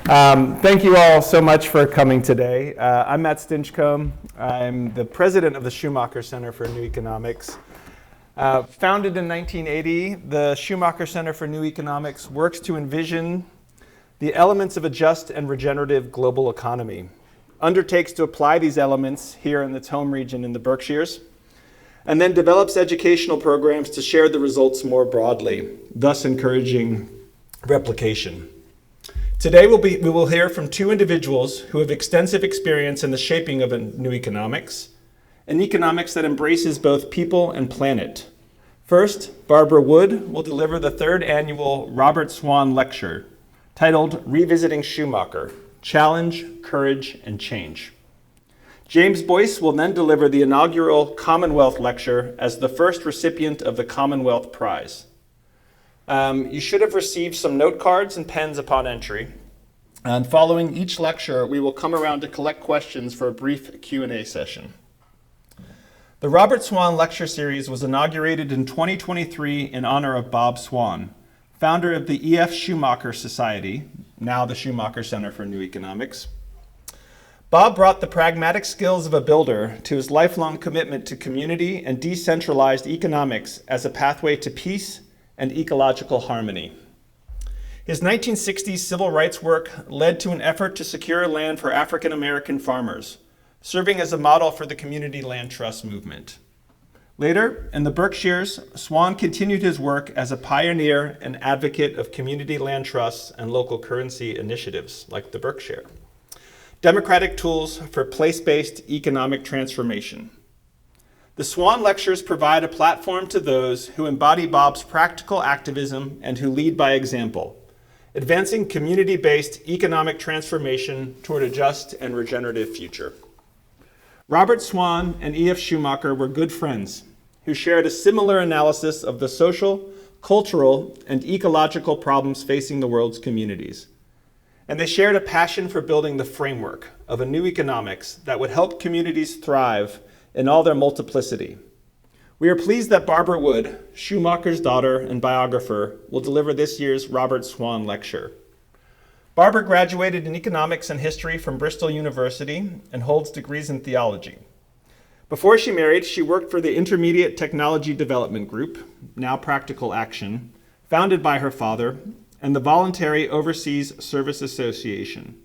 Thank you all so much for coming today. I'm Matt Stinchcomb. I'm the president of the Schumacher Center for New Economics. Founded in 1980, the Schumacher Center for New Economics works to envision the elements of a just and regenerative global economy, undertakes to apply these elements here in its home region in the Berkshires, and then develops educational programs to share the results more broadly, thus encouraging replication. Today we will hear from two individuals who have extensive experience in the shaping of a new economics, an economics that embraces both people and planet. First, Barbara Wood will deliver the third annual Robert Swann Lecture, titled Revisiting Schumacher, Challenge, Courage, and Change. James Boyce will then deliver the inaugural Commonwealth Lecture as the first recipient of the Commonwealth Prize. You should have received some note cards and pens upon entry. And following each lecture, we will come around to collect questions for a brief Q&A session. The Robert Swann Lecture Series was inaugurated in 2023 in honor of Bob Swann, founder of the E.F. Schumacher Society, now the Schumacher Center for New Economics. Bob brought the pragmatic skills of a builder to his lifelong commitment to community and decentralized economics as a pathway to peace and ecological harmony. His 1960s civil rights work led to an effort to secure land for African American farmers, serving as a model for the community land trust movement. Later, in the Berkshires, Swann continued his work as a pioneer and advocate of community land trusts and local currency initiatives like the Berkshire. Democratic tools for place-based economic transformation. The Swann Lectures provide a platform to those who embody Bob's practical activism and who lead by example, advancing community-based economic transformation toward a just and regenerative future. Robert Swann and E.F. Schumacher were good friends who shared a similar analysis of the social, cultural, and ecological problems facing the world's communities. And they shared a passion for building the framework of a new economics that would help communities thrive in all their multiplicity. We are pleased that Barbara Wood, Schumacher's daughter and biographer, will deliver this year's Robert Swann Lecture. Barbara graduated in economics and history from Bristol University and holds degrees in theology. Before she married, she worked for the Intermediate Technology Development Group, now Practical Action, founded by her father, and the Voluntary Overseas Service Association.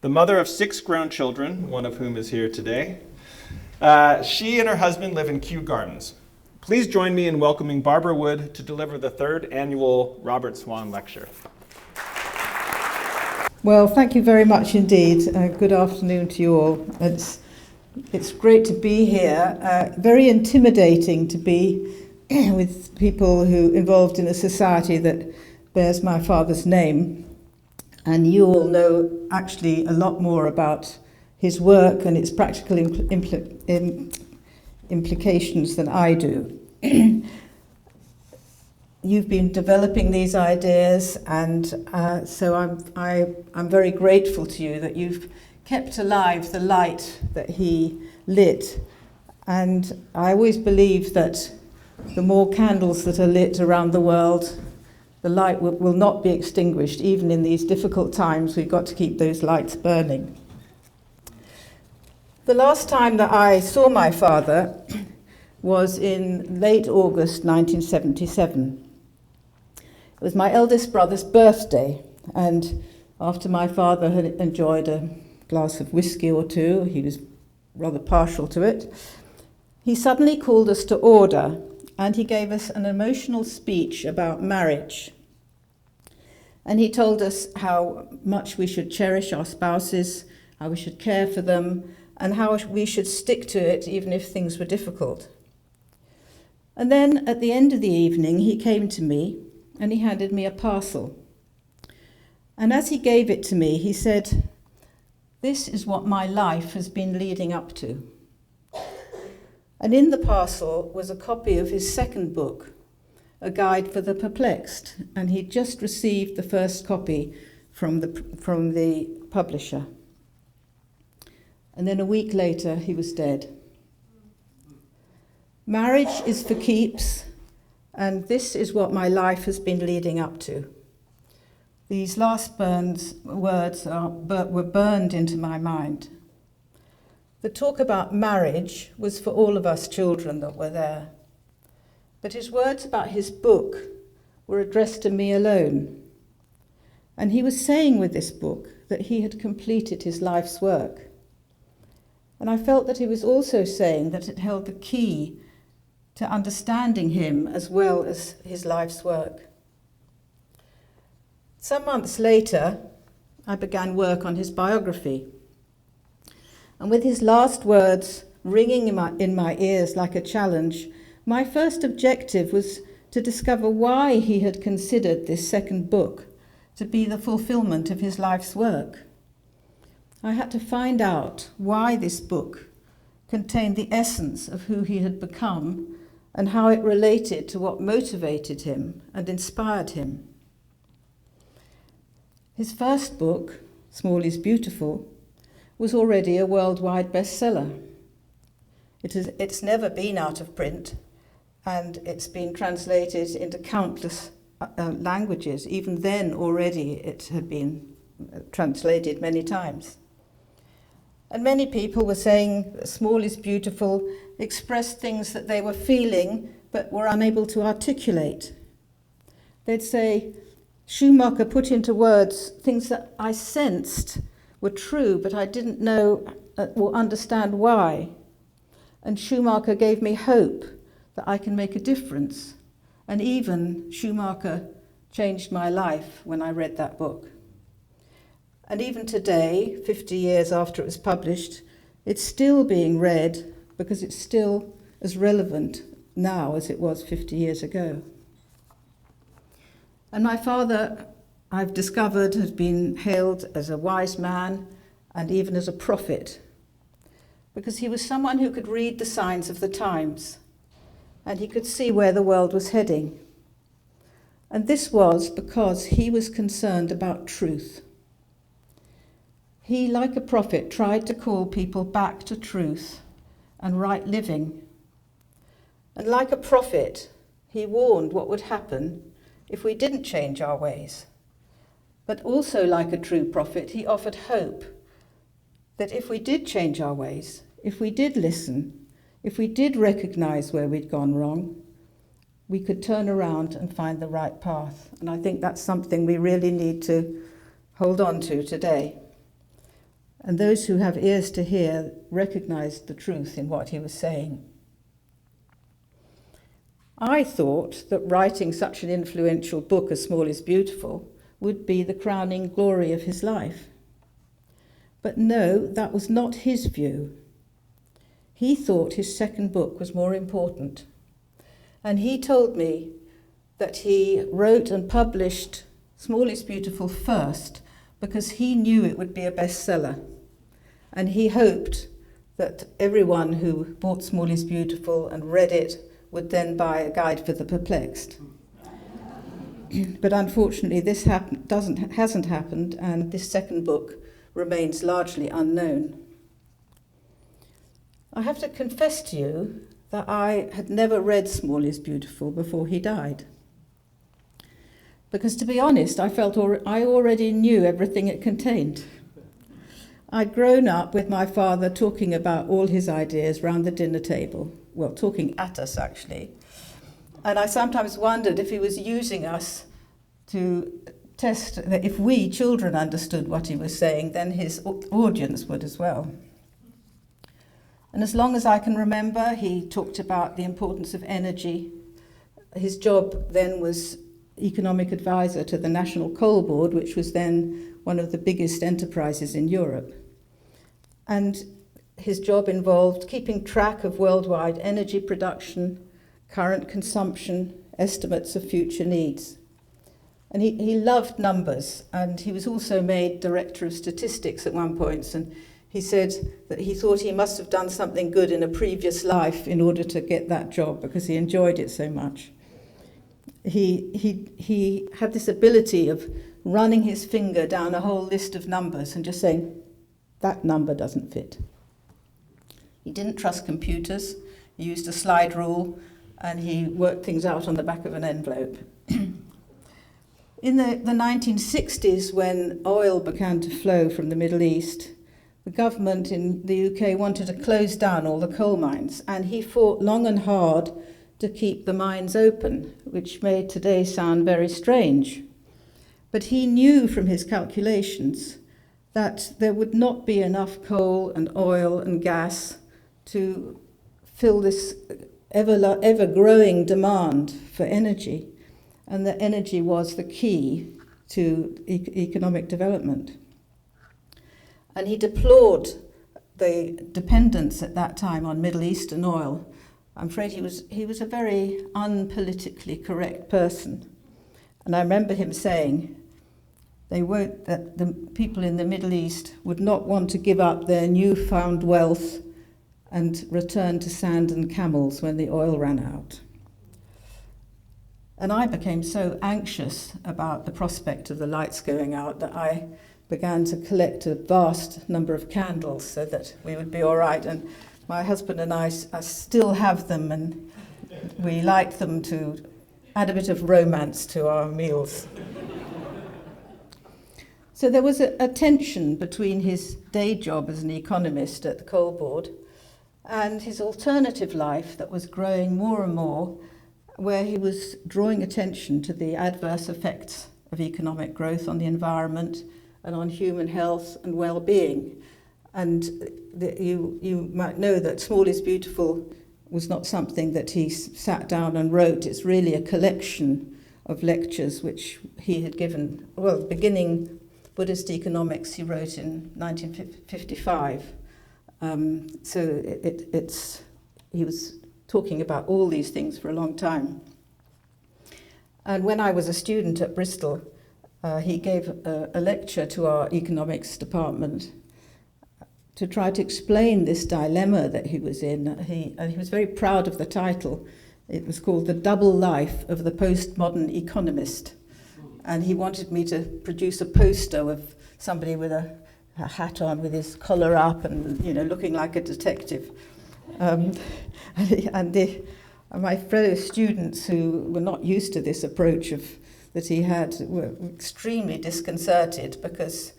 The mother of 6 grown children, one of whom is here today, she and her husband live in Kew Gardens. Please join me in welcoming Barbara Wood to deliver the third annual Robert Swann Lecture. Well, thank you very much indeed. Good afternoon to you all. It's great to be here. Very intimidating to be with people who involved in a society that bears my father's name, and you all know actually a lot more about his work and its practical implications than I do. You've been developing these ideas, and so I'm very grateful to you that you've kept alive the light that he lit. And I always believe that the more candles that are lit around the world, the light will not be extinguished. Even in these difficult times, we've got to keep those lights burning. The last time that I saw my father was in late August 1977. It was my eldest brother's birthday, and after my father had enjoyed a glass of whiskey or two, he was rather partial to it, he suddenly called us to order, and he gave us an emotional speech about marriage. And he told us how much we should cherish our spouses, how we should care for them, and how we should stick to it even if things were difficult. And then at the end of the evening, he came to me and he handed me a parcel. And as he gave it to me, he said, "This is what my life has been leading up to." And in the parcel was a copy of his second book, A Guide for the Perplexed, and he'd just received the first copy from the publisher. And then a week later, he was dead. Marriage is for keeps, and this is what my life has been leading up to. these last words were burned into my mind. The talk about marriage was for all of us children that were there. But his words about his book were addressed to me alone. And he was saying with this book that he had completed his life's work. And I felt that he was also saying that it held the key to understanding him as well as his life's work. Some months later, I began work on his biography. And with his last words ringing in my ears like a challenge, my first objective was to discover why he had considered this second book to be the fulfillment of his life's work. I had to find out why this book contained the essence of who he had become and how it related to what motivated him and inspired him. His first book, Small is Beautiful, was already a worldwide bestseller. It's never been out of print, and it's been translated into countless languages. Even then, already, it had been translated many times. And many people were saying that Small is Beautiful expressed things that they were feeling but were unable to articulate. They'd say, Schumacher put into words things that I sensed were true, but I didn't know or understand why. And Schumacher gave me hope that I can make a difference. And even Schumacher changed my life when I read that book. And even today, 50 years after it was published, it's still being read because it's still as relevant now as it was 50 years ago. And my father, I've discovered, has been hailed as a wise man and even as a prophet, because he was someone who could read the signs of the times, and he could see where the world was heading. And this was because he was concerned about truth. He, like a prophet, tried to call people back to truth and right living. And like a prophet, he warned what would happen if we didn't change our ways. But also like a true prophet, he offered hope that if we did change our ways, if we did listen, if we did recognize where we'd gone wrong, we could turn around and find the right path. And I think that's something we really need to hold on to today. And those who have ears to hear recognized the truth in what he was saying. I thought that writing such an influential book as Small is Beautiful would be the crowning glory of his life. But no, that was not his view. He thought his second book was more important. And he told me that he wrote and published Small is Beautiful first because he knew it would be a bestseller. And he hoped that everyone who bought Small is Beautiful and read it would then buy a guide for the Perplexed. But unfortunately, this hasn't happened, and this second book remains largely unknown. I have to confess to you that I had never read Small is Beautiful before he died. Because to be honest, I felt I already knew everything it contained. I'd grown up with my father talking about all his ideas round the dinner table, well, talking at us actually. And I sometimes wondered if he was using us to test that if we children understood what he was saying, then his audience would as well. And as long as I can remember, he talked about the importance of energy. His job then was economic advisor to the National Coal Board, which was then one of the biggest enterprises in Europe. And his job involved keeping track of worldwide energy production, current consumption, estimates of future needs. And he loved numbers, and he was also made director of statistics at one point, and he said that he thought he must have done something good in a previous life in order to get that job because he enjoyed it so much. He had this ability of running his finger down a whole list of numbers and just saying, that number doesn't fit. He didn't trust computers. He used a slide rule, and he worked things out on the back of an envelope. In the 1960s, when oil began to flow from the Middle East, the government in the UK wanted to close down all the coal mines, and he fought long and hard to keep the mines open, which may today sound very strange. But he knew from his calculations that there would not be enough coal and oil and gas to fill this ever-growing demand for energy, and that energy was the key to economic development. And he deplored the dependence at that time on Middle Eastern oil. I'm afraid he was a very unpolitically correct person. And I remember him saying that the people in the Middle East would not want to give up their newfound wealth and return to sand and camels when the oil ran out. And I became so anxious about the prospect of the lights going out that I began to collect a vast number of candles so that we would be all right. And my husband and I still have them, and we light them to add a bit of romance to our meals. So there was a tension between his day job as an economist at the coal board and his alternative life that was growing more and more, where he was drawing attention to the adverse effects of economic growth on the environment and on human health and well-being. And you might know that Small is Beautiful was not something that he sat down and wrote. It's really a collection of lectures which he had given, beginning Buddhist economics he wrote in 1955. He was talking about all these things for a long time. And when I was a student at Bristol, he gave a lecture to our economics department to try to explain this dilemma that he was in. And he was very proud of the title. It was called The Double Life of the Postmodern Economist. And he wanted me to produce a poster of somebody with a hat on with his collar up and, looking like a detective. My fellow students who were not used to this approach that he had were extremely disconcerted, because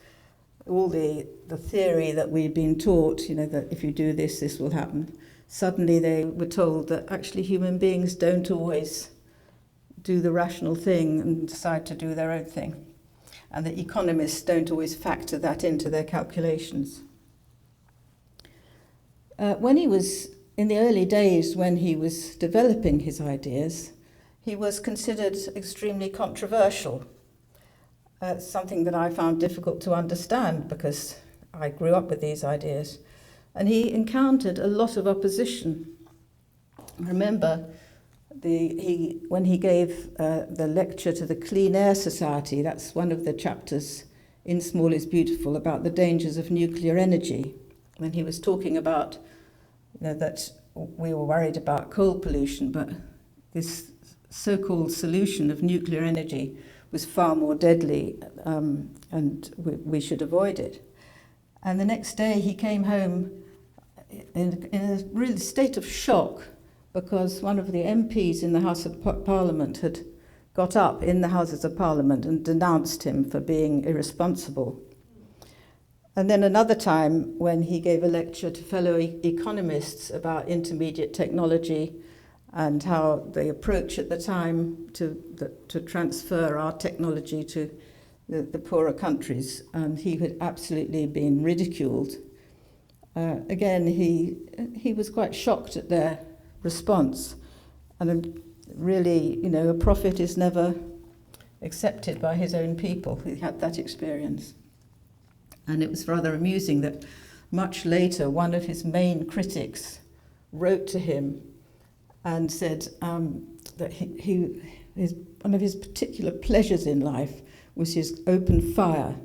all the theory that we'd been taught, that if you do this, this will happen, suddenly they were told that actually human beings don't always do the rational thing and decide to do their own thing, and that economists don't always factor that into their calculations. When he was in the early days, when he was developing his ideas, he was considered extremely controversial. Something that I found difficult to understand because I grew up with these ideas. And he encountered a lot of opposition. I remember when he gave the lecture to the Clean Air Society, that's one of the chapters in Small is Beautiful about the dangers of nuclear energy, when he was talking about that we were worried about coal pollution, but this so-called solution of nuclear energy was far more deadly, and we should avoid it. And the next day he came home in a real state of shock, because one of the MPs in the House of Parliament had got up in the Houses of Parliament and denounced him for being irresponsible. And then another time when he gave a lecture to fellow economists about intermediate technology and how the approach at the time to transfer our technology to the poorer countries, and he had absolutely been ridiculed. Again, he was quite shocked at their response. And really, a prophet is never accepted by his own people. He had that experience. And it was rather amusing that much later, one of his main critics wrote to him and said that one of his particular pleasures in life was his open fire.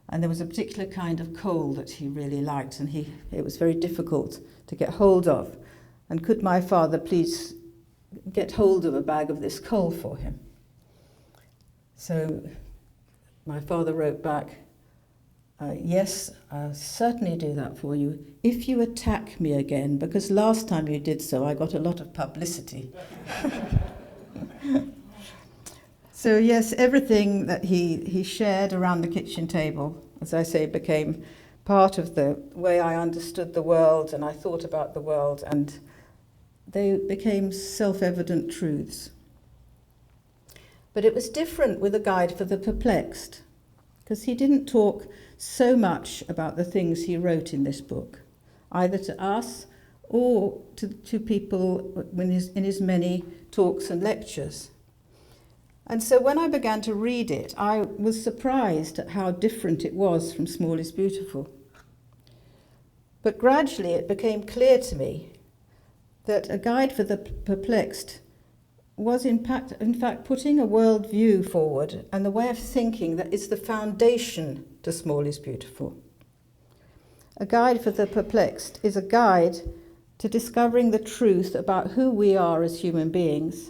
And there was a particular kind of coal that he really liked, and it was very difficult to get hold of. And could my father please get hold of a bag of this coal for him? So my father wrote back, yes, I'll certainly do that for you, if you attack me again, because last time you did so, I got a lot of publicity. So yes, everything that he shared around the kitchen table, as I say, became part of the way I understood the world and I thought about the world, and they became self-evident truths. But it was different with A Guide for the Perplexed, because he didn't talk so much about the things he wrote in this book, either to us or to people in his many talks and lectures. And so when I began to read it, I was surprised at how different it was from Small is Beautiful. But gradually it became clear to me that A Guide for the Perplexed was in fact putting a worldview forward and the way of thinking that is the foundation to Small is Beautiful. A Guide for the Perplexed is a guide to discovering the truth about who we are as human beings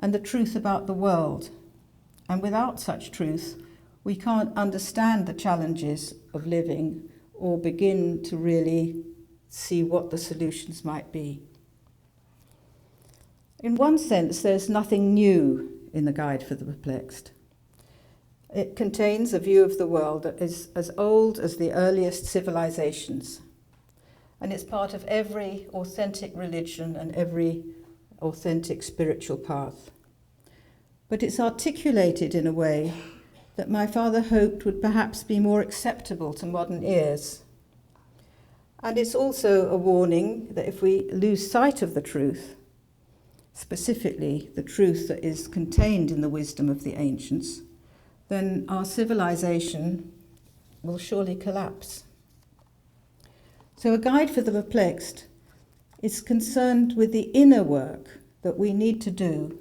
and the truth about the world. And without such truth, we can't understand the challenges of living or begin to really see what the solutions might be. In one sense, there's nothing new in the Guide for the Perplexed. It contains a view of the world that is as old as the earliest civilizations, and it's part of every authentic religion and every authentic spiritual path. But it's articulated in a way that my father hoped would perhaps be more acceptable to modern ears. And it's also a warning that if we lose sight of the truth, specifically the truth that is contained in the wisdom of the ancients, then our civilization will surely collapse. So A Guide for the Perplexed is concerned with the inner work that we need to do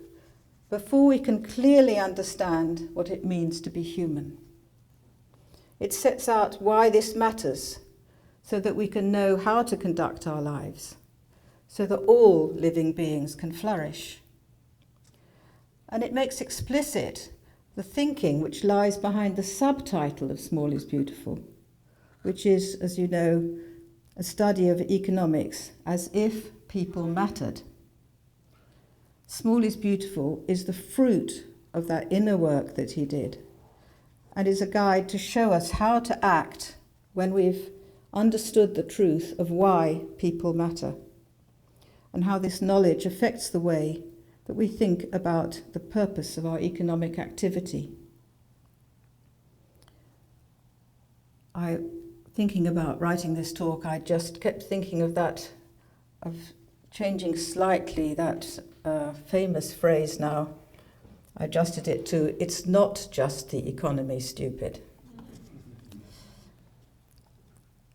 before we can clearly understand what it means to be human. It sets out why this matters so that we can know how to conduct our lives, so that all living beings can flourish. And it makes explicit the thinking which lies behind the subtitle of Small is Beautiful, which is, as you know, a study of economics as if people mattered. Small is Beautiful is the fruit of that inner work that he did, and is a guide to show us how to act when we've understood the truth of why people matter, and how this knowledge affects the way that we think about the purpose of our economic activity. Thinking about writing this talk, I just kept thinking of changing slightly that famous phrase now. I adjusted it to, it's not just the economy, stupid.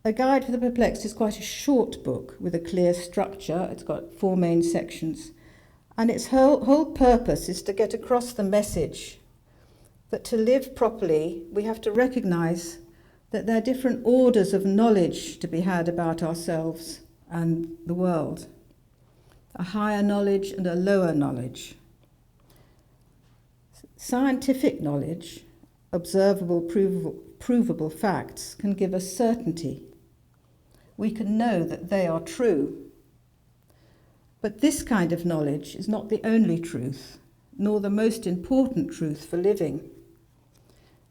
A Guide for the Perplexed is quite a short book with a clear structure. It's got 4 main sections. And its whole purpose is to get across the message that to live properly, we have to recognize that there are different orders of knowledge to be had about ourselves and the world. A higher knowledge and a lower knowledge. Scientific knowledge, observable, provable facts, can give us certainty. We can know that they are true. But this kind of knowledge is not the only truth, nor the most important truth for living.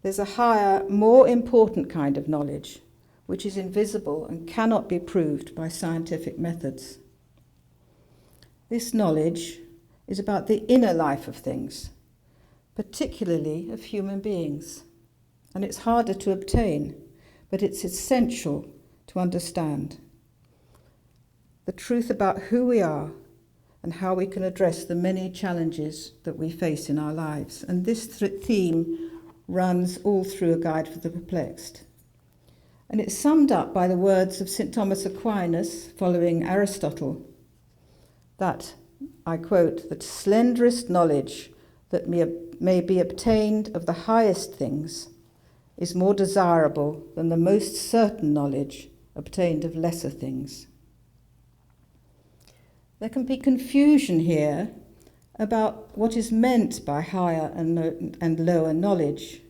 There's a higher, more important kind of knowledge, which is invisible and cannot be proved by scientific methods. This knowledge is about the inner life of things, particularly of human beings. And it's harder to obtain, but it's essential to understand the truth about who we are and how we can address the many challenges that we face in our lives. And this theme runs all through A Guide for the Perplexed. And it's summed up by the words of St. Thomas Aquinas following Aristotle, that, I quote, that slenderest knowledge that may be obtained of the highest things is more desirable than the most certain knowledge obtained of lesser things. There can be confusion here about what is meant by higher and lower knowledge,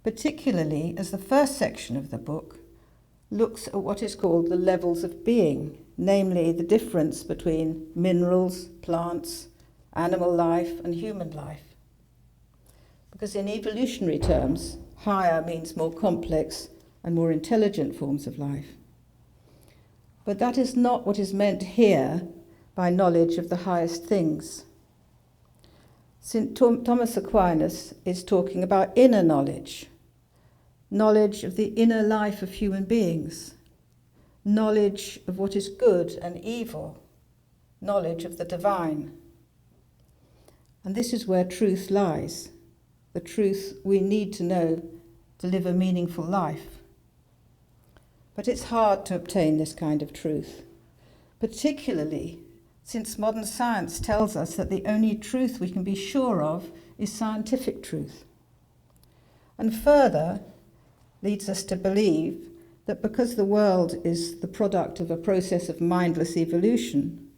particularly as the first section of the book looks at what is called the levels of being, namely the difference between minerals, plants, animal life, and human life. because in evolutionary terms, higher means more complex and more intelligent forms of life. But that is not what is meant here by knowledge of the highest things. St. Thomas Aquinas is talking about inner knowledge, knowledge of the inner life of human beings, knowledge of what is good and evil, knowledge of the divine. And this is where truth lies, the truth we need to know to live a meaningful life. But it's hard to obtain this kind of truth, particularly since modern science tells us that the only truth we can be sure of is scientific truth. And further, leads us to believe that because the world is the product of a process of mindless evolution,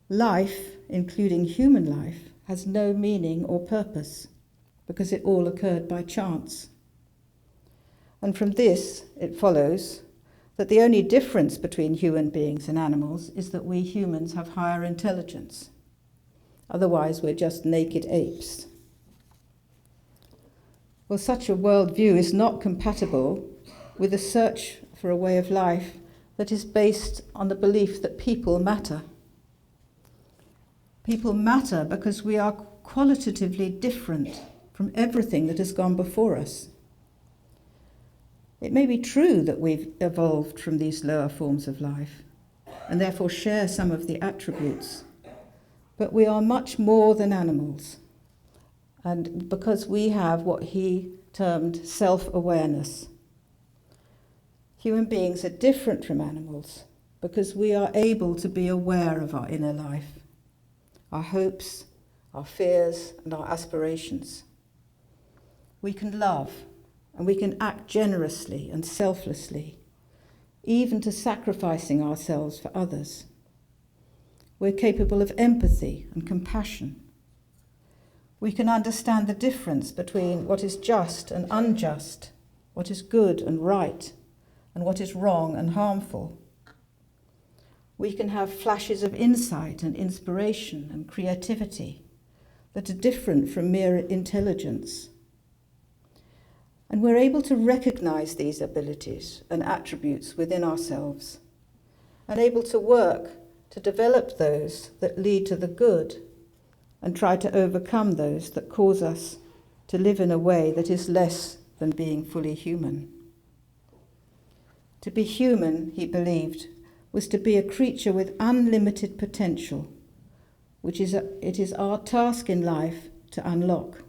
life, including human life, has no meaning or purpose, because it all occurred by chance. And from this, it follows that the only difference between human beings and animals is that we humans have higher intelligence. Otherwise, we're just naked apes. Well, such a worldview is not compatible with a search for a way of life that is based on the belief that people matter. People matter because we are qualitatively different from everything that has gone before us. It may be true that we've evolved from these lower forms of life and therefore share some of the attributes, but we are much more than animals, and because we have what he termed self-awareness. Human beings are different from animals because we are able to be aware of our inner life, our hopes, our fears, and our aspirations. We can love, and we can act generously and selflessly, even to sacrificing ourselves for others. We're capable of empathy and compassion. We can understand the difference between what is just and unjust, what is good and right, and what is wrong and harmful. We can have flashes of insight and inspiration and creativity that are different from mere intelligence. And we're able to recognize these abilities and attributes within ourselves, and able to work to develop those that lead to the good and try to overcome those that cause us to live in a way that is less than being fully human. To be human, he believed, was to be a creature with unlimited potential, which it is our task in life to unlock.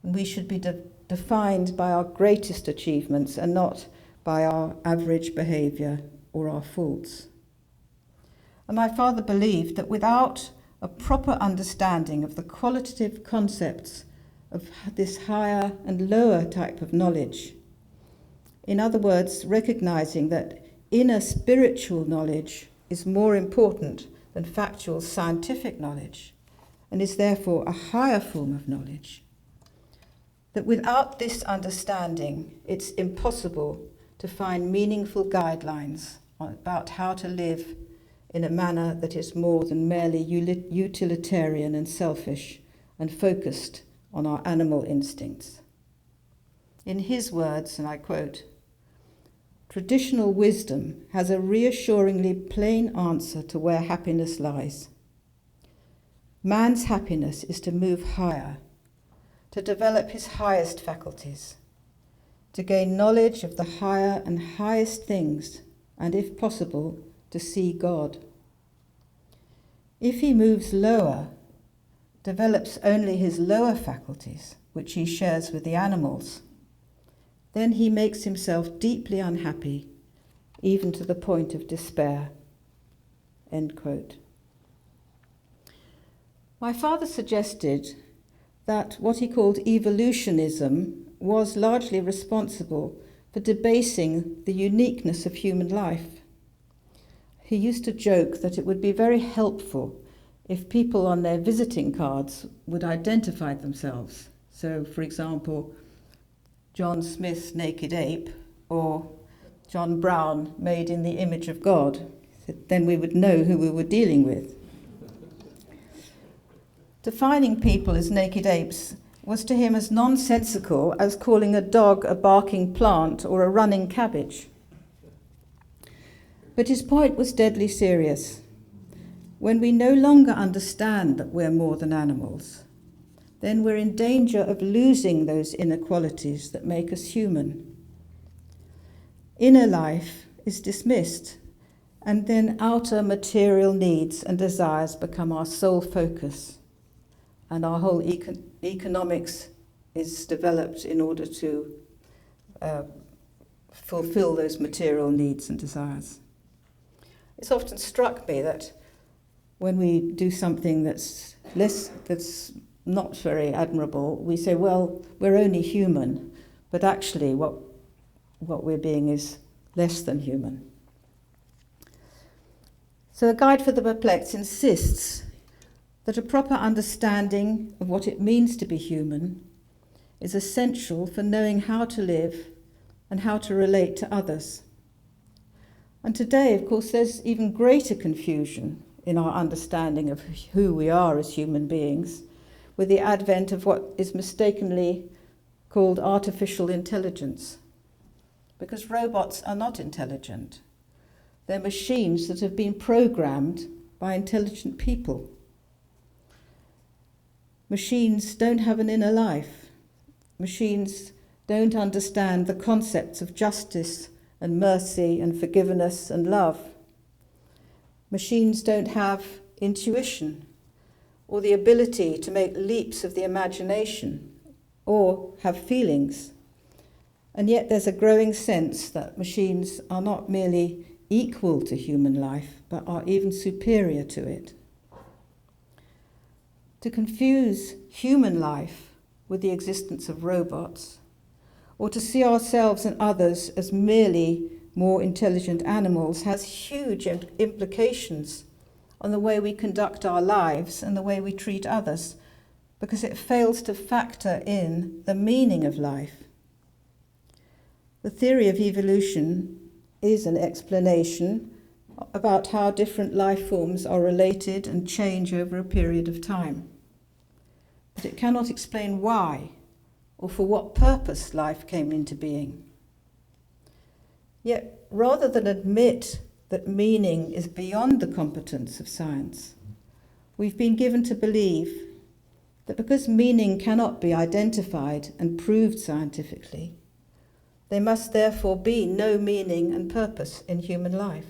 And we should be defined by our greatest achievements and not by our average behaviour or our faults. And my father believed that without a proper understanding of the qualitative concepts of this higher and lower type of knowledge, in other words, recognizing that inner spiritual knowledge is more important than factual scientific knowledge and is therefore a higher form of knowledge, that without this understanding, it's impossible to find meaningful guidelines about how to live in a manner that is more than merely utilitarian and selfish and focused on our animal instincts. In his words, and I quote, "Traditional wisdom has a reassuringly plain answer to where happiness lies. Man's happiness is to move higher, to develop his highest faculties, to gain knowledge of the higher and highest things, and if possible, to see God. If he moves lower, develops only his lower faculties, which he shares with the animals, then he makes himself deeply unhappy, even to the point of despair." End quote. My father suggested that what he called evolutionism was largely responsible for debasing the uniqueness of human life. He used to joke that it would be very helpful if people on their visiting cards would identify themselves. So, for example, John Smith's naked ape, or John Brown made in the image of God. Then we would know who we were dealing with. Defining people as naked apes was to him as nonsensical as calling a dog a barking plant or a running cabbage. But his point was deadly serious. When we no longer understand that we're more than animals, then we're in danger of losing those inequalities that make us human. Inner life is dismissed, and then outer material needs and desires become our sole focus, and our whole economics is developed in order to fulfill those material needs and desires. It's often struck me that when we do something that's not very admirable, we say, well, we're only human, but actually what we're being is less than human. So the Guide for the Perplexed insists that a proper understanding of what it means to be human is essential for knowing how to live and how to relate to others. And today, of course, there's even greater confusion in our understanding of who we are as human beings with the advent of what is mistakenly called artificial intelligence. Because robots are not intelligent. They're machines that have been programmed by intelligent people. Machines don't have an inner life. Machines don't understand the concepts of justice and mercy and forgiveness and love. Machines don't have intuition or the ability to make leaps of the imagination or have feelings. And yet there's a growing sense that machines are not merely equal to human life, but are even superior to it. To confuse human life with the existence of robots, or to see ourselves and others as merely more intelligent animals, has huge implications on the way we conduct our lives and the way we treat others, because it fails to factor in the meaning of life. The theory of evolution is an explanation about how different life forms are related and change over a period of time. But it cannot explain why or for what purpose life came into being. Yet, rather than admit that meaning is beyond the competence of science, we've been given to believe that because meaning cannot be identified and proved scientifically, there must therefore be no meaning and purpose in human life.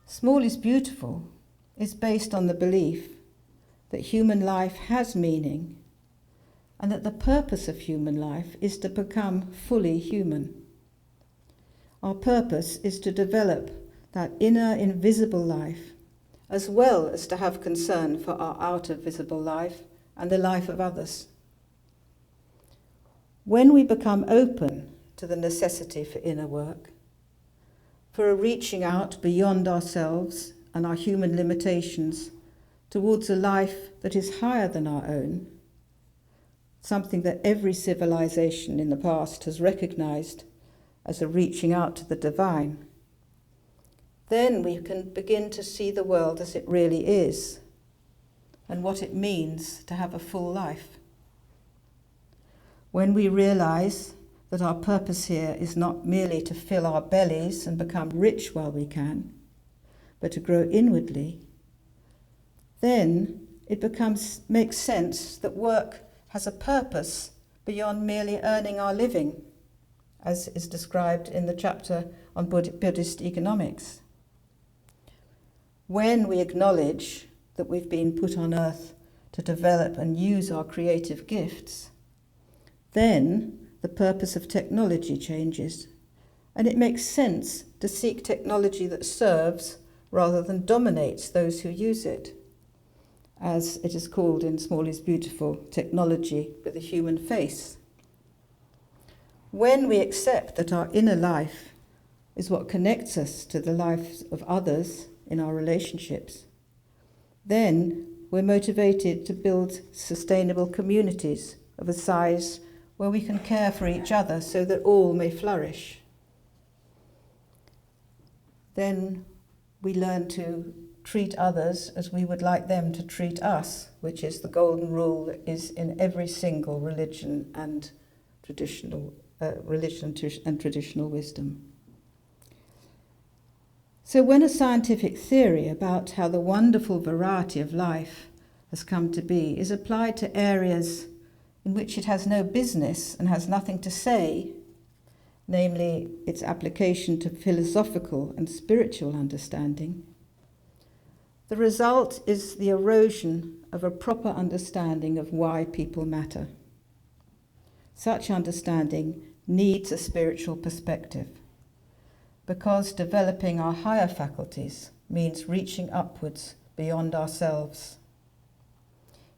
Small is Beautiful is based on the belief that human life has meaning and that the purpose of human life is to become fully human. Our purpose is to develop that inner invisible life, as well as to have concern for our outer visible life and the life of others. When we become open to the necessity for inner work, for a reaching out beyond ourselves and our human limitations towards a life that is higher than our own, something that every civilization in the past has recognized as a reaching out to the divine, then we can begin to see the world as it really is and what it means to have a full life. When we realize that our purpose here is not merely to fill our bellies and become rich while we can, but to grow inwardly, then it makes sense that work has a purpose beyond merely earning our living, as is described in the chapter on Buddhist economics. When we acknowledge that we've been put on earth to develop and use our creative gifts, then the purpose of technology changes, and it makes sense to seek technology that serves rather than dominates those who use it, as it is called in Small is Beautiful, technology with a human face. When we accept that our inner life is what connects us to the lives of others in our relationships, then we're motivated to build sustainable communities of a size where we can care for each other so that all may flourish. Then we learn to treat others as we would like them to treat us, which is the golden rule that is in every single religion and traditional wisdom. So when a scientific theory about how the wonderful variety of life has come to be is applied to areas in which it has no business and has nothing to say, namely its application to philosophical and spiritual understanding, the result is the erosion of a proper understanding of why people matter. Such understanding needs a spiritual perspective, because developing our higher faculties means reaching upwards beyond ourselves.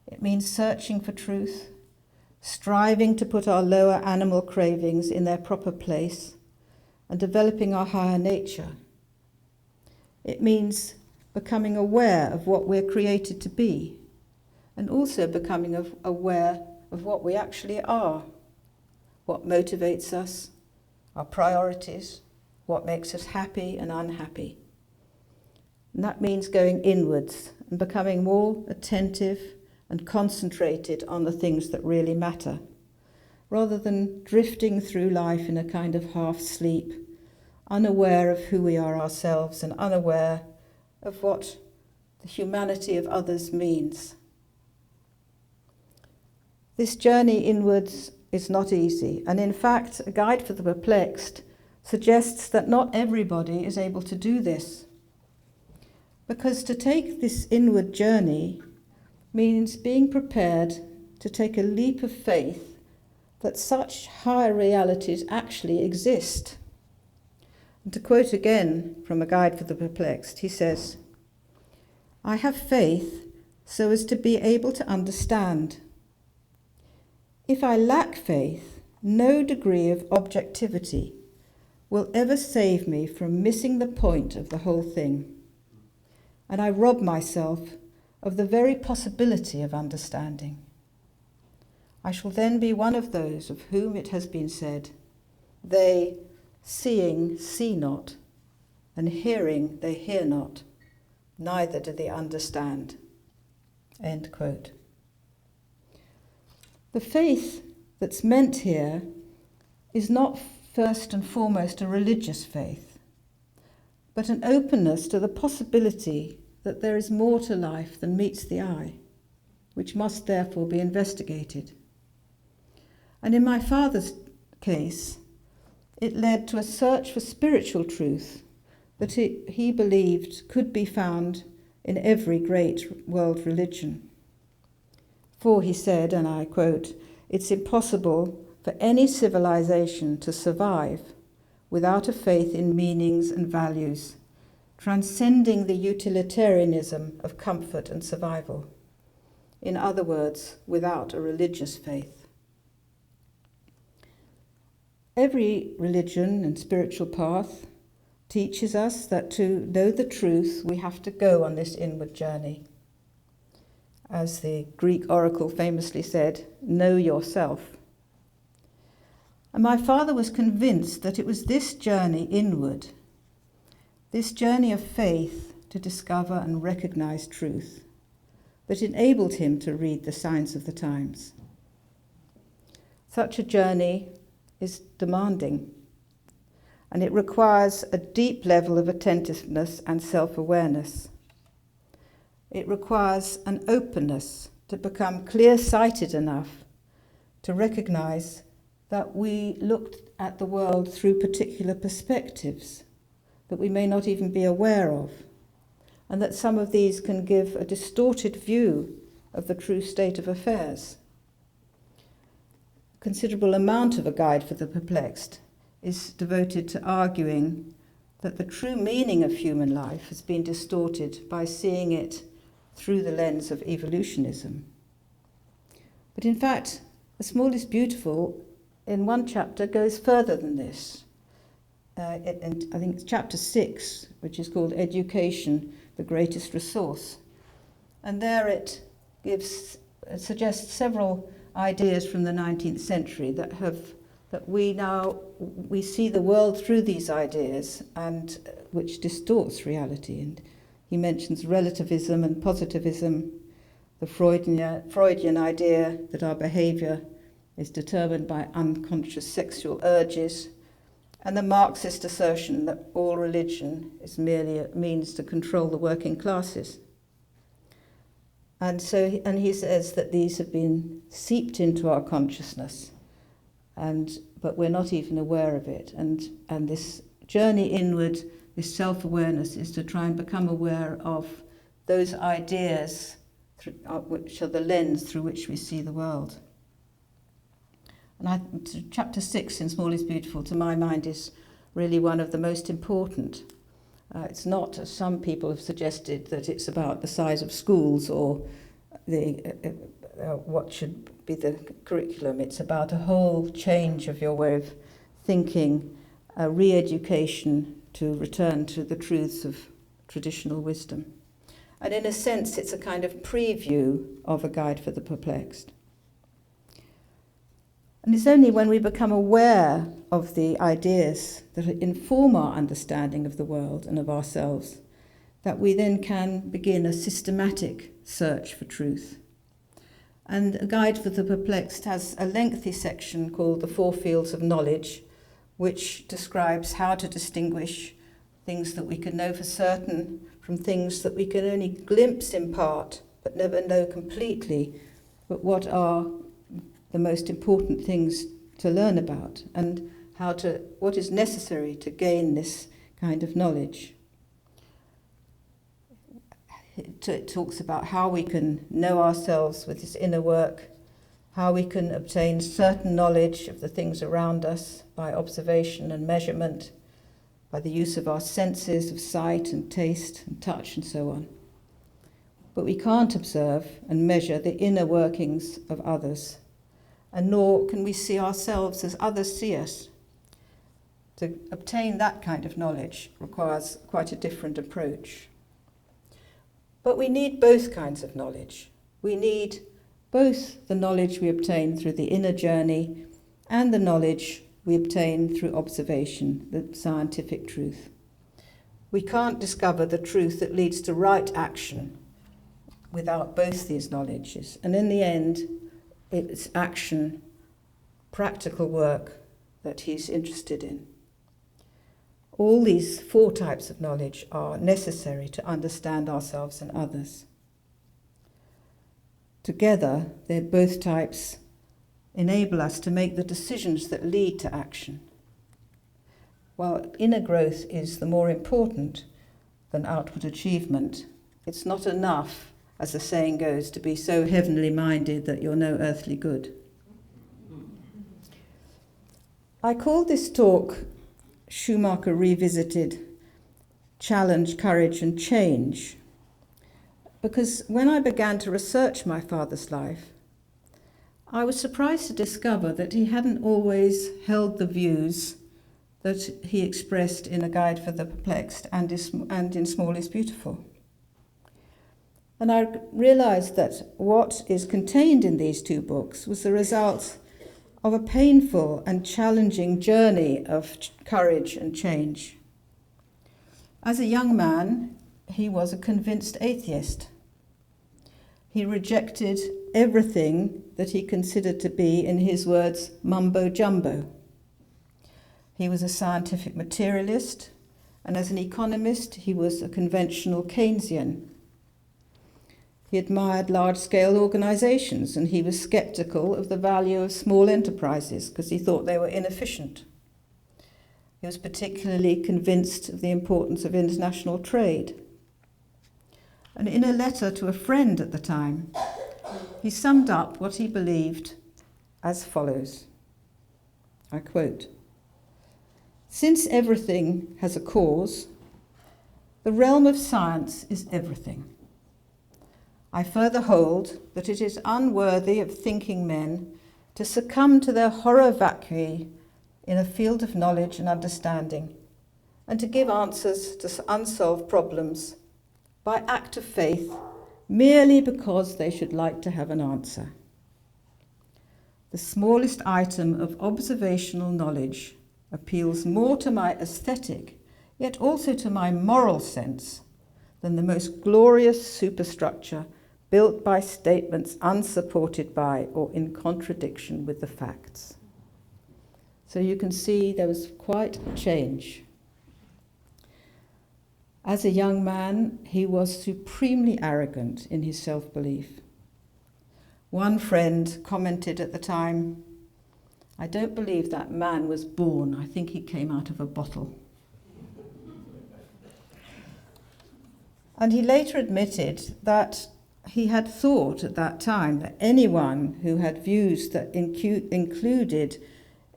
It means searching for truth, striving to put our lower animal cravings in their proper place, and developing our higher nature. It means becoming aware of what we're created to be, and also becoming aware of what we actually are, what motivates us, our priorities, what makes us happy and unhappy. And that means going inwards and becoming more attentive and concentrated on the things that really matter, rather than drifting through life in a kind of half-sleep, unaware of who we are ourselves and unaware of what the humanity of others means. This journey inwards is not easy, and in fact, A Guide for the Perplexed suggests that not everybody is able to do this. Because to take this inward journey means being prepared to take a leap of faith that such higher realities actually exist. And to quote again from A Guide for the Perplexed, he says, "I have faith so as to be able to understand. If I lack faith, no degree of objectivity will ever save me from missing the point of the whole thing, and I rob myself of the very possibility of understanding. I shall then be one of those of whom it has been said, they, seeing, see not, and hearing, they hear not, neither do they understand." End quote. The faith that's meant here is not first and foremost a religious faith, but an openness to the possibility that there is more to life than meets the eye, which must therefore be investigated. And in my father's case, it led to a search for spiritual truth that he believed could be found in every great world religion. For, he said, and I quote, "It's impossible for any civilization to survive without a faith in meanings and values, transcending the utilitarianism of comfort and survival. In other words, without a religious faith." Every religion and spiritual path teaches us that to know the truth, we have to go on this inward journey. As the Greek oracle famously said, "Know yourself." And my father was convinced that it was this journey inward, this journey of faith to discover and recognize truth, that enabled him to read the signs of the times. Such a journey is demanding, and it requires a deep level of attentiveness and self-awareness. It requires an openness to become clear-sighted enough to recognize that we looked at the world through particular perspectives that we may not even be aware of, and that some of these can give a distorted view of the true state of affairs. A considerable amount of A Guide for the Perplexed is devoted to arguing that the true meaning of human life has been distorted by seeing it through the lens of evolutionism. But in fact, A Small is Beautiful, in one chapter, goes further than this. And I think it's chapter 6, which is called Education, the Greatest Resource. And there it suggests several ideas from the 19th century that we see the world through these ideas, and which distorts reality. And he mentions relativism and positivism, the Freudian idea that our behaviour is determined by unconscious sexual urges, and the Marxist assertion that all religion is merely a means to control the working classes. And he says that these have been seeped into our consciousness, but we're not even aware of it. And this journey inward, this self-awareness, is to try and become aware of those ideas which are the lens through which we see the world. And chapter 6 in Small is Beautiful, to my mind, is really one of the most important. It's not, as some people have suggested, that it's about the size of schools or what should be the curriculum. It's about a whole change of your way of thinking, a re-education to return to the truths of traditional wisdom. And in a sense, it's a kind of preview of a guide for the perplexed. And it's only when we become aware of the ideas that inform our understanding of the world and of ourselves that we then can begin a systematic search for truth. And a guide for the perplexed has a lengthy section called The Four Fields of Knowledge, which describes how to distinguish things that we can know for certain from things that we can only glimpse in part but never know completely, but what are the most important things to learn about, and what is necessary to gain this kind of knowledge. It talks about how we can know ourselves with this inner work, how we can obtain certain knowledge of the things around us by observation and measurement, by the use of our senses of sight and taste and touch and so on. But we can't observe and measure the inner workings of others, and nor can we see ourselves as others see us. To obtain that kind of knowledge requires quite a different approach. But we need both kinds of knowledge. We need both the knowledge we obtain through the inner journey and the knowledge we obtain through observation, the scientific truth. We can't discover the truth that leads to right action without both these knowledges. And in the end, it's action, practical work that he's interested in. All these four types of knowledge are necessary to understand ourselves and others. Together, both types enable us to make the decisions that lead to action. While inner growth is the more important than outward achievement, it's not enough, as the saying goes, to be so heavenly minded that you're no earthly good. I called this talk Schumacher Revisited, Challenge, Courage and Change, because when I began to research my father's life, I was surprised to discover that he hadn't always held the views that he expressed in A Guide for the Perplexed and in Small is Beautiful. And I realized that what is contained in these two books was the result of a painful and challenging journey of courage and change. As a young man, he was a convinced atheist. He rejected everything that he considered to be, in his words, mumbo-jumbo. He was a scientific materialist, and as an economist, he was a conventional Keynesian. He admired large-scale organizations, and he was skeptical of the value of small enterprises because he thought they were inefficient. He was particularly convinced of the importance of international trade. And in a letter to a friend at the time, he summed up what he believed as follows. I quote, "Since everything has a cause, the realm of science is everything. I further hold that it is unworthy of thinking men to succumb to their horror vacui in a field of knowledge and understanding, and to give answers to unsolved problems by act of faith merely because they should like to have an answer. The smallest item of observational knowledge appeals more to my aesthetic, yet also to my moral sense, than the most glorious superstructure built by statements unsupported by or in contradiction with the facts. So you can see there was quite a change. As a young man, he was supremely arrogant in his self-belief. One friend commented at the time, "I don't believe that man was born. I think he came out of a bottle." And he later admitted that he had thought at that time that anyone who had views that included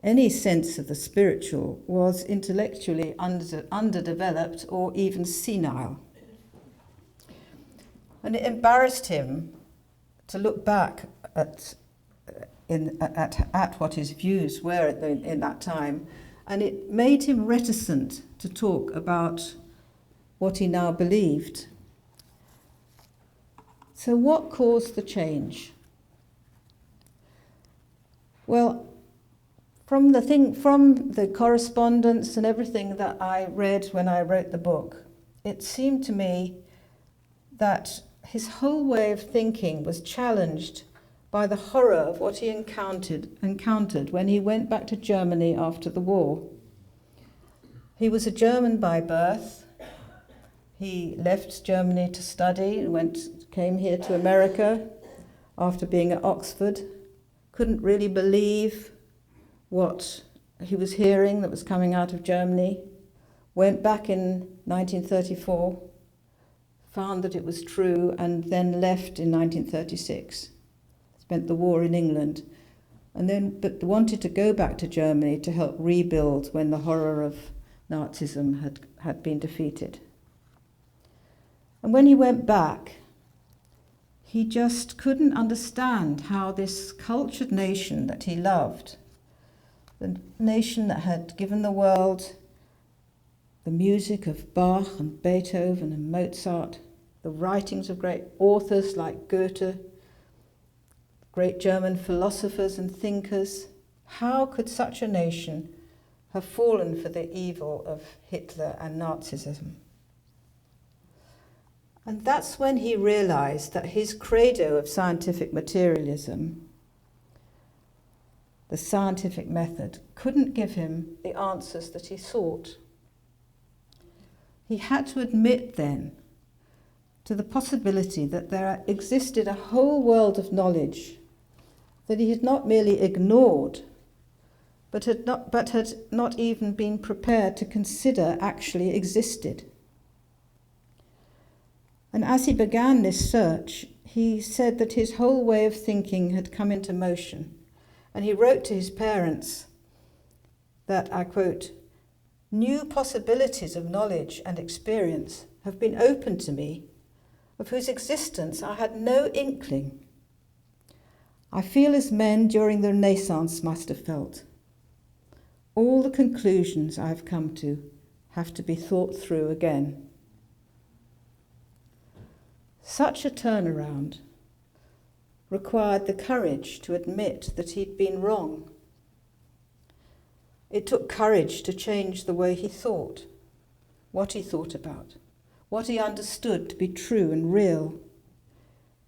any sense of the spiritual was intellectually underdeveloped or even senile. And it embarrassed him to look back at what his views were in that time, and it made him reticent to talk about what he now believed. So what caused the change? Well, from the correspondence and everything that I read when I wrote the book, it seemed to me that his whole way of thinking was challenged by the horror of what he encountered when he went back to Germany after the war. He was a German by birth. He left Germany to study and came here to America after being at Oxford. Couldn't really believe what he was hearing that was coming out of Germany. Went back in 1934, found that it was true, and then left in 1936. Spent the war in England, but wanted to go back to Germany to help rebuild when the horror of Nazism had been defeated. And when he went back, he just couldn't understand how this cultured nation that he loved, the nation that had given the world the music of Bach and Beethoven and Mozart, the writings of great authors like Goethe, great German philosophers and thinkers, how could such a nation have fallen for the evil of Hitler and Nazism? And that's when he realized that his credo of scientific materialism, the scientific method, couldn't give him the answers that he sought. He had to admit then to the possibility that there existed a whole world of knowledge that he had not merely ignored, but had not even been prepared to consider actually existed. And as he began this search, he said that his whole way of thinking had come into motion. And he wrote to his parents that, I quote, "New possibilities of knowledge and experience have been opened to me, of whose existence I had no inkling. I feel as men during the Renaissance must have felt. All the conclusions I have come to have to be thought through again." Such a turnaround required the courage to admit that he'd been wrong. It took courage to change the way he thought, what he thought about, what he understood to be true and real.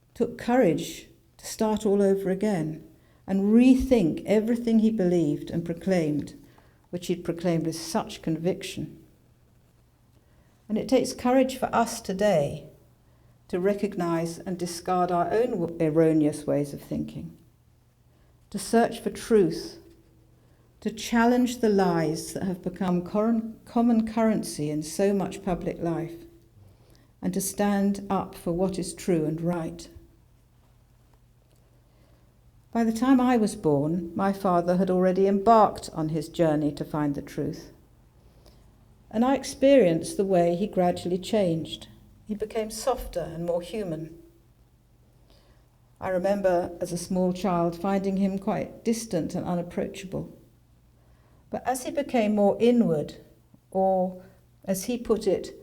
It took courage to start all over again and rethink everything he believed and proclaimed, which he'd proclaimed with such conviction. And it takes courage for us today to recognize and discard our own erroneous ways of thinking, to search for truth, to challenge the lies that have become common currency in so much public life, and to stand up for what is true and right. By the time I was born, my father had already embarked on his journey to find the truth, and I experienced the way he gradually changed. He became softer and more human. I remember as a small child finding him quite distant and unapproachable. But as he became more inward, or as he put it,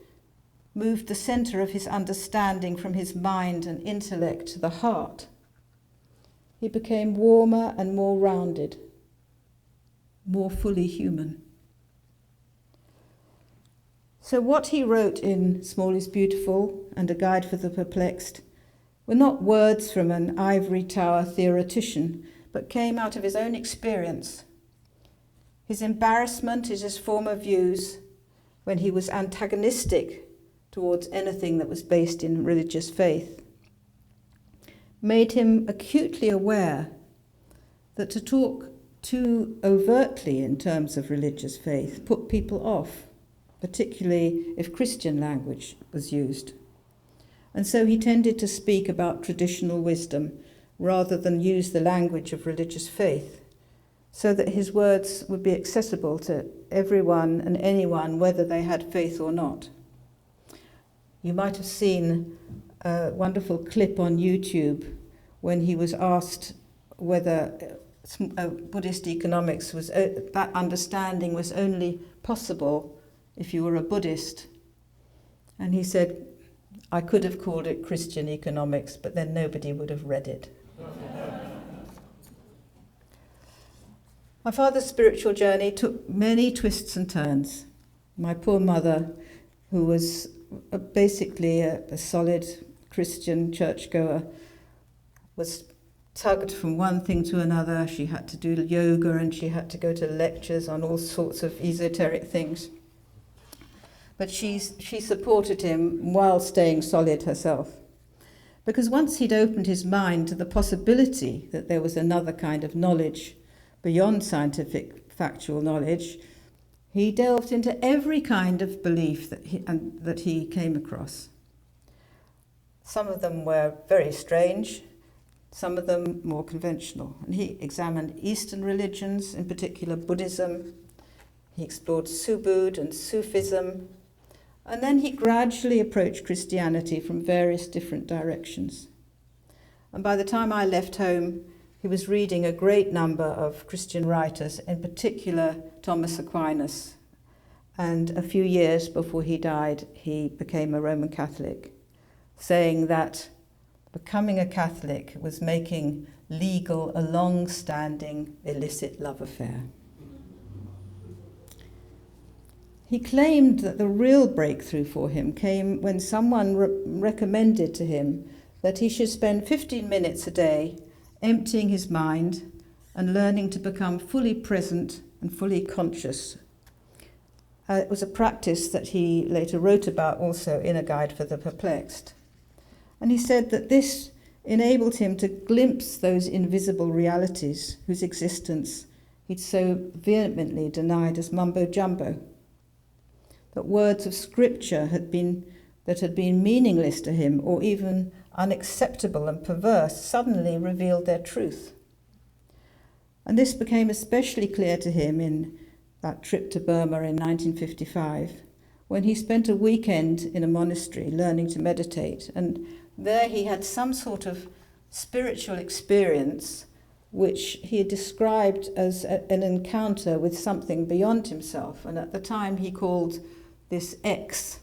moved the center of his understanding from his mind and intellect to the heart, he became warmer and more rounded, more fully human. So what he wrote in Small is Beautiful and A Guide for the Perplexed were not words from an ivory tower theoretician, but came out of his own experience. His embarrassment at his former views, when he was antagonistic towards anything that was based in religious faith, made him acutely aware that to talk too overtly in terms of religious faith put people off, particularly if Christian language was used. And so he tended to speak about traditional wisdom rather than use the language of religious faith, so that his words would be accessible to everyone and anyone, whether they had faith or not. You might have seen a wonderful clip on YouTube when he was asked whether Buddhist economics was, that understanding was only possible if you were a Buddhist. And he said, I could have called it Christian economics, but then nobody would have read it. My father's spiritual journey took many twists and turns. My poor mother, who was basically a solid Christian churchgoer, was tugged from one thing to another. She had to do yoga and she had to go to lectures on all sorts of esoteric things. But she supported him while staying solid herself. Because once he'd opened his mind to the possibility that there was another kind of knowledge beyond scientific factual knowledge, he delved into every kind of belief that he came across. Some of them were very strange, some of them more conventional. And he examined Eastern religions, in particular Buddhism. He explored Subud and Sufism. And then he gradually approached Christianity from various different directions. And by the time I left home, he was reading a great number of Christian writers, in particular Thomas Aquinas. And a few years before he died, he became a Roman Catholic, saying that becoming a Catholic was making legal a long-standing illicit love affair. He claimed that the real breakthrough for him came when someone recommended to him that he should spend 15 minutes a day emptying his mind and learning to become fully present and fully conscious. It was a practice that he later wrote about also in A Guide for the Perplexed. And he said that this enabled him to glimpse those invisible realities whose existence he'd so vehemently denied as mumbo-jumbo. That words of scripture had been meaningless to him or even unacceptable and perverse suddenly revealed their truth. And this became especially clear to him in that trip to Burma in 1955, when he spent a weekend in a monastery learning to meditate. And there he had some sort of spiritual experience which he had described as an encounter with something beyond himself. And at the time he called this X.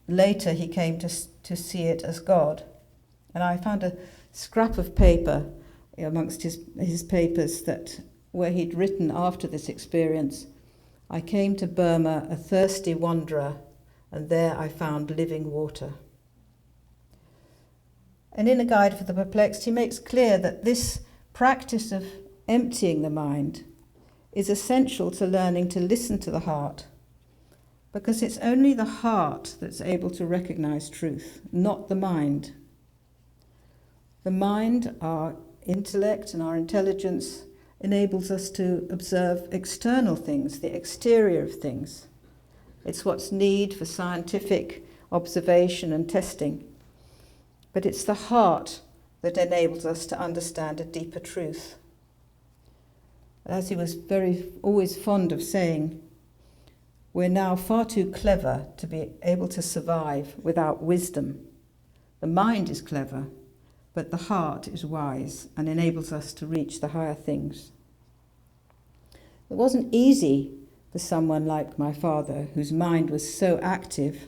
Later he came to see it as God. And I found a scrap of paper amongst his papers where he'd written after this experience, I came to Burma a thirsty wanderer, and there I found living water. And in A Guide for the Perplexed, he makes clear that this practice of emptying the mind is essential to learning to listen to the heart, because it's only the heart that's able to recognize truth, not the mind. The mind, our intellect and our intelligence, enables us to observe external things, the exterior of things. It's what's needed for scientific observation and testing. But it's the heart that enables us to understand a deeper truth. As he was always fond of saying, we're now far too clever to be able to survive without wisdom. The mind is clever, but the heart is wise and enables us to reach the higher things. It wasn't easy for someone like my father, whose mind was so active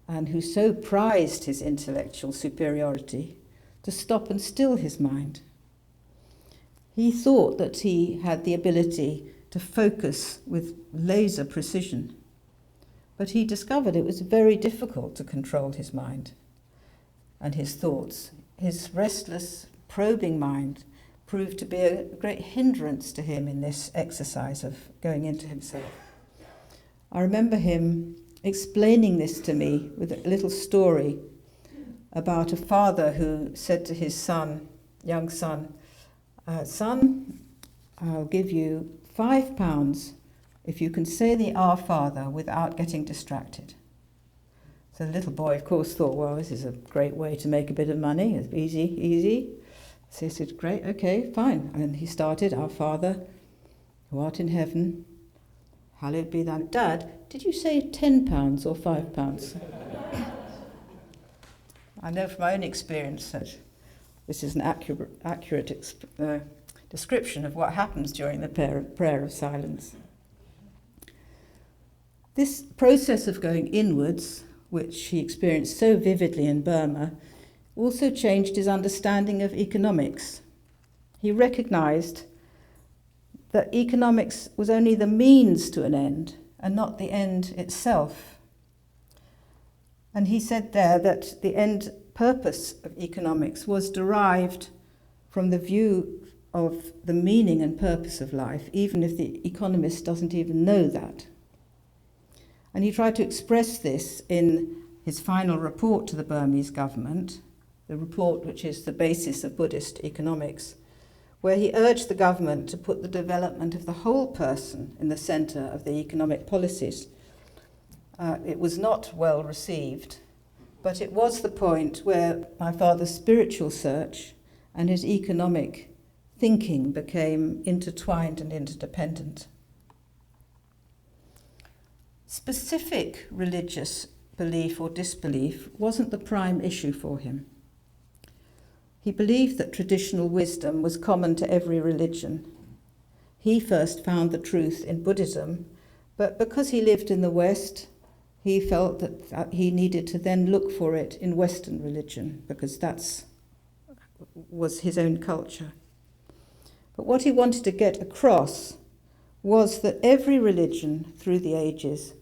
and who so prized his intellectual superiority, to stop and still his mind. He thought that he had the ability to focus with laser precision. But he discovered it was very difficult to control his mind and his thoughts. His restless, probing mind proved to be a great hindrance to him in this exercise of going into himself. I remember him explaining this to me with a little story about a father who said to his son, young son, son, I'll give you £5 if you can say the Our Father without getting distracted. So the little boy, of course, thought, well, this is a great way to make a bit of money. It's easy. So he said, great, okay, fine. And he started, Our Father, who art in heaven, hallowed be thy... Dad, did you say £10 or £5? I know from my own experience that this is an accurate description of what happens during the prayer of silence. This process of going inwards, which he experienced so vividly in Burma, also changed his understanding of economics. He recognized that economics was only the means to an end and not the end itself. And he said there that the end purpose of economics was derived from the view of the meaning and purpose of life, even if the economist doesn't even know that. And he tried to express this in his final report to the Burmese government, the report which is the basis of Buddhist economics, where he urged the government to put the development of the whole person in the centre of the economic policies. It was not well received, but it was the point where my father's spiritual search and his economic thinking became intertwined and interdependent. Specific religious belief or disbelief wasn't the prime issue for him. He believed that traditional wisdom was common to every religion. He first found the truth in Buddhism, but because he lived in the West, he felt that he needed to then look for it in Western religion, because that was his own culture. But what he wanted to get across was that every religion through the ages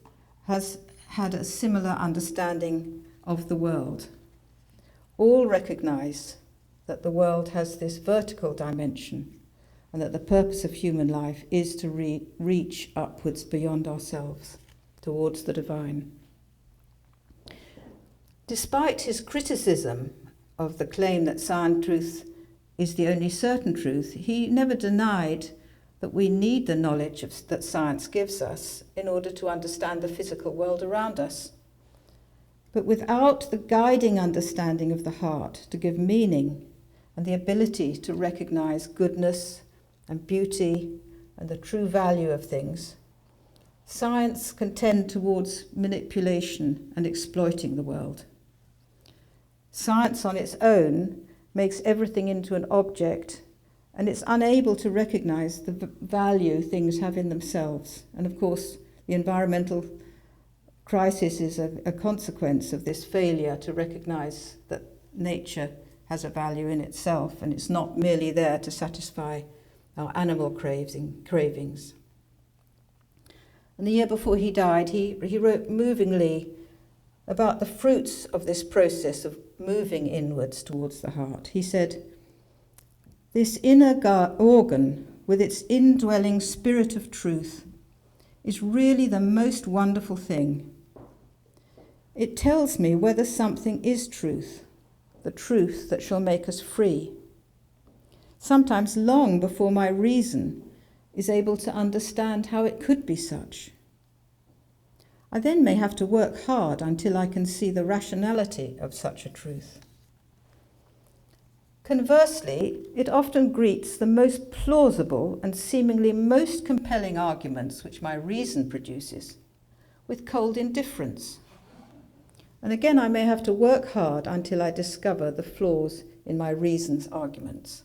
has had a similar understanding of the world. All recognize that the world has this vertical dimension and that the purpose of human life is to reach upwards beyond ourselves, towards the divine. Despite his criticism of the claim that science truth is the only certain truth, he never denied that we need the knowledge that science gives us in order to understand the physical world around us. But without the guiding understanding of the heart to give meaning and the ability to recognize goodness and beauty and the true value of things, science can tend towards manipulation and exploiting the world. Science on its own makes everything into an object, and it's unable to recognize the value things have in themselves. And of course, the environmental crisis is a consequence of this failure to recognize that nature has a value in itself, and it's not merely there to satisfy our animal cravings. And the year before he died, he wrote movingly about the fruits of this process of moving inwards towards the heart. He said, "This inner organ, with its indwelling spirit of truth, is really the most wonderful thing. It tells me whether something is truth, the truth that shall make us free, sometimes long before my reason is able to understand how it could be such. I then may have to work hard until I can see the rationality of such a truth. Conversely, it often greets the most plausible and seemingly most compelling arguments which my reason produces with cold indifference. And again, I may have to work hard until I discover the flaws in my reason's arguments."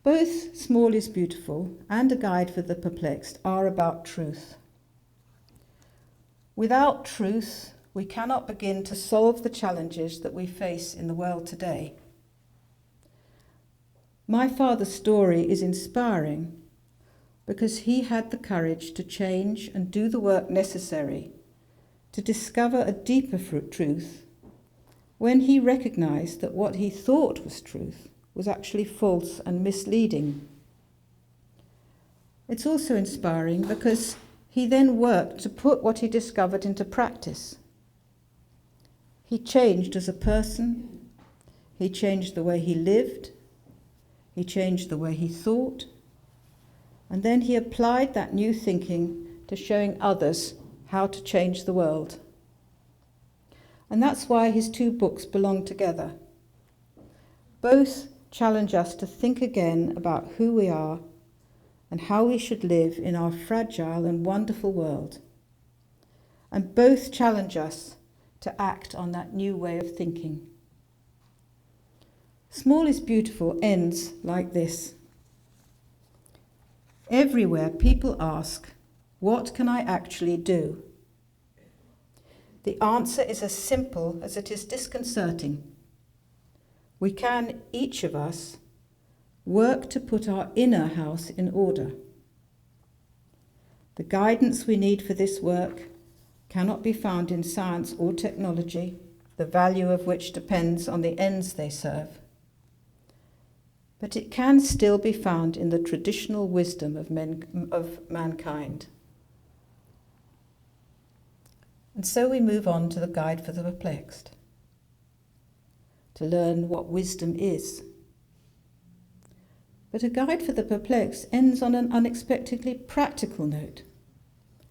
Both Small is Beautiful and A Guide for the Perplexed are about truth. Without truth, we cannot begin to solve the challenges that we face in the world today. My father's story is inspiring, because he had the courage to change and do the work necessary to discover a deeper truth when he recognized that what he thought was truth was actually false and misleading. It's also inspiring because he then worked to put what he discovered into practice. He changed as a person, he changed the way he lived, he changed the way he thought, and then he applied that new thinking to showing others how to change the world. And that's why his two books belong together. Both challenge us to think again about who we are and how we should live in our fragile and wonderful world. And both challenge us to act on that new way of thinking. Small is Beautiful ends like this. Everywhere people ask, what can I actually do? The answer is as simple as it is disconcerting. We can, each of us, work to put our inner house in order. The guidance we need for this work cannot be found in science or technology, the value of which depends on the ends they serve. But it can still be found in the traditional wisdom of mankind. And so we move on to the Guide for the Perplexed, to learn what wisdom is. But a Guide for the Perplexed ends on an unexpectedly practical note,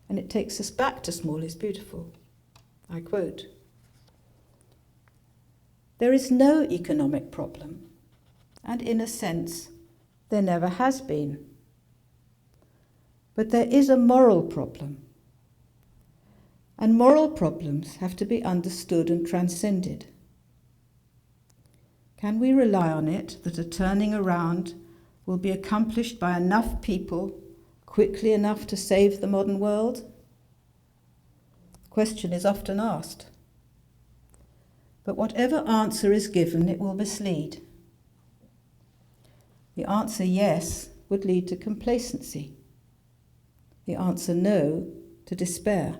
and it takes us back to Small is Beautiful. I quote, "There is no economic problem, and in a sense, there never has been. But there is a moral problem, and moral problems have to be understood and transcended. Can we rely on it that a turning around will be accomplished by enough people quickly enough to save the modern world? The question is often asked. But whatever answer is given, it will mislead. The answer yes would lead to complacency. The answer no to despair.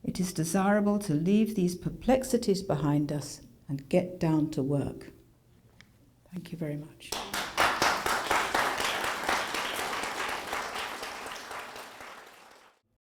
It is desirable to leave these perplexities behind us and get down to work." Thank you very much.